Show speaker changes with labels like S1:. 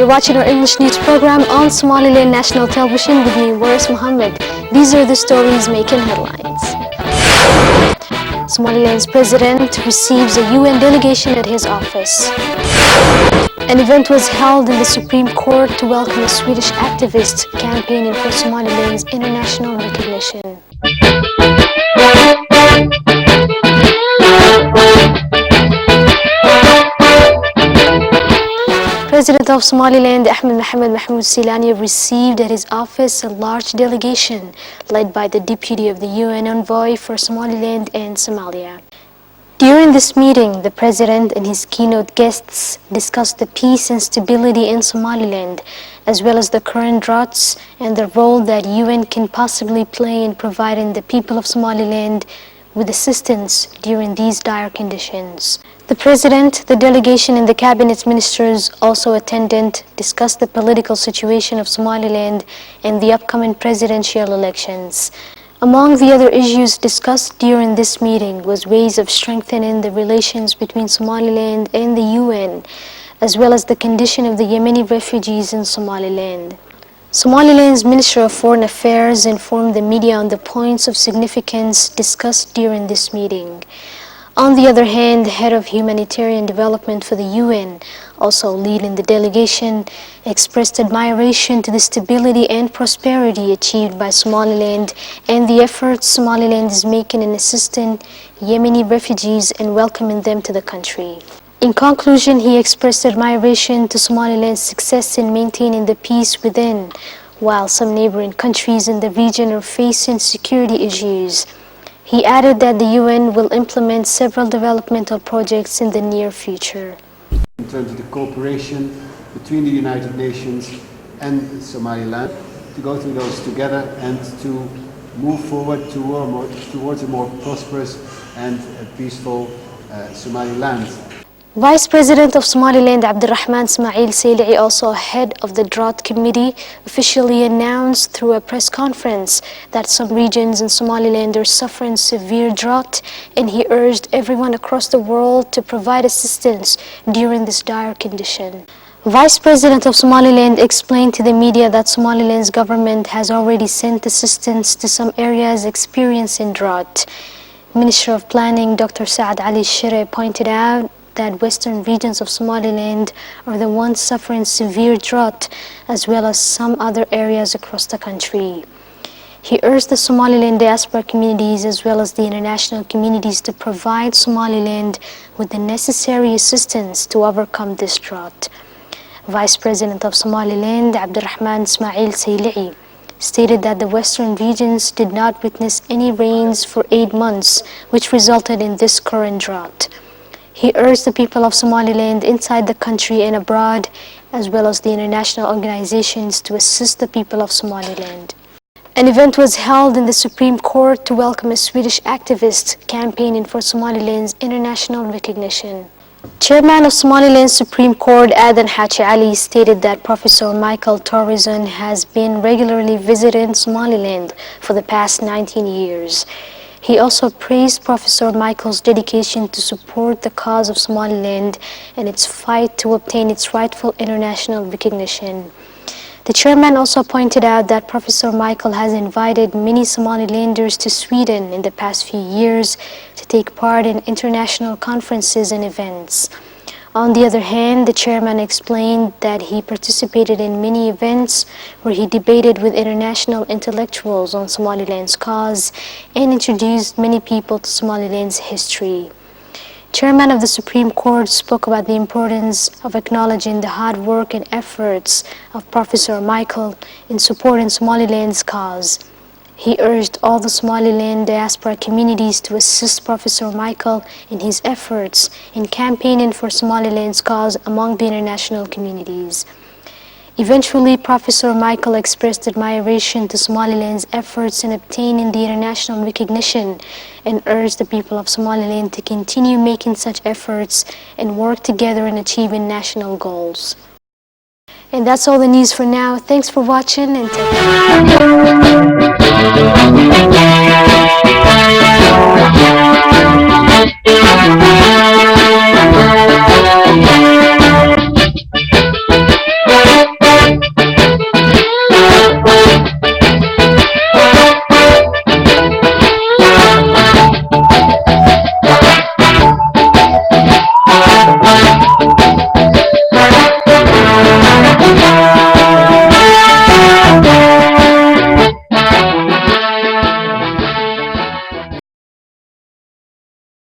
S1: you're watching our English news program on Somaliland National Television with me, Waris Mohammed. These are the stories making headlines. Somaliland's president receives a UN delegation at his office. An event was held in the Supreme Court to welcome a Swedish activist campaigning for Somaliland's international recognition. President of Somaliland Ahmed Mohamed Mahmoud Silani received at his office a large delegation led by the Deputy of the UN Envoy for Somaliland and Somalia. During this meeting, the President and his keynote guests discussed the peace and stability in Somaliland, as well as the current droughts and the role that UN can possibly play in providing the people of Somaliland with assistance during these dire conditions. The President, the delegation and the Cabinet ministers also attended, discussed the political situation of Somaliland and the upcoming presidential elections. Among the other issues discussed during this meeting was ways of strengthening the relations between Somaliland and the UN, as well as the condition of the Yemeni refugees in Somaliland. Somaliland's Minister of Foreign Affairs informed the media on the points of significance discussed during this meeting. On the other hand, the head of humanitarian development for the UN, also leading the delegation, expressed admiration to the stability and prosperity achieved by Somaliland and the efforts Somaliland is making in assisting Yemeni refugees and welcoming them to the country. In conclusion, he expressed admiration to Somaliland's success in maintaining the peace within, while some neighboring countries in the region are facing security issues. He added that the UN will implement several developmental projects in the near future.
S2: In terms of the cooperation between the United Nations and Somaliland, to go through those together and to move forward towards a more prosperous and peaceful Somaliland.
S1: Vice President of Somaliland Abdulrahman Ismail Salihi, also head of the Drought Committee, officially announced through a press conference that some regions in Somaliland are suffering severe drought, and he urged everyone across the world to provide assistance during this dire condition. Vice President of Somaliland explained to the media that Somaliland's government has already sent assistance to some areas experiencing drought. Minister of Planning Dr. Saad Ali Shire pointed out that western regions of Somaliland are the ones suffering severe drought, as well as some other areas across the country. He urged the Somaliland diaspora communities as well as the international communities to provide Somaliland with the necessary assistance to overcome this drought. Vice President of Somaliland Abdulrahman Ismail Salihi stated that the western regions did not witness any rains for 8 months, which resulted in this current drought. He urged the people of Somaliland inside the country and abroad, as well as the international organizations, to assist the people of Somaliland. An event was held in the Supreme Court to welcome a Swedish activist campaigning for Somaliland's international recognition. Chairman of Somaliland's Supreme Court Adan Haji Ali stated that Professor Michael Torrizon has been regularly visiting Somaliland for the past 19 years. He also praised Professor Michael's dedication to support the cause of Somaliland and its fight to obtain its rightful international recognition. The chairman also pointed out that Professor Michael has invited many Somalilanders to Sweden in the past few years to take part in international conferences and events. On the other hand, the chairman explained that he participated in many events where he debated with international intellectuals on Somaliland's cause and introduced many people to Somaliland's history. Chairman of the Supreme Court spoke about the importance of acknowledging the hard work and efforts of Professor Michael in supporting Somaliland's cause. He urged all the Somaliland diaspora communities to assist Professor Michael in his efforts in campaigning for Somaliland's cause among the international communities. Eventually, Professor Michael expressed admiration to Somaliland's efforts in obtaining the international recognition and urged the people of Somaliland to continue making such efforts and work together in achieving national goals. And that's all the news for now. Thanks for watching and take care.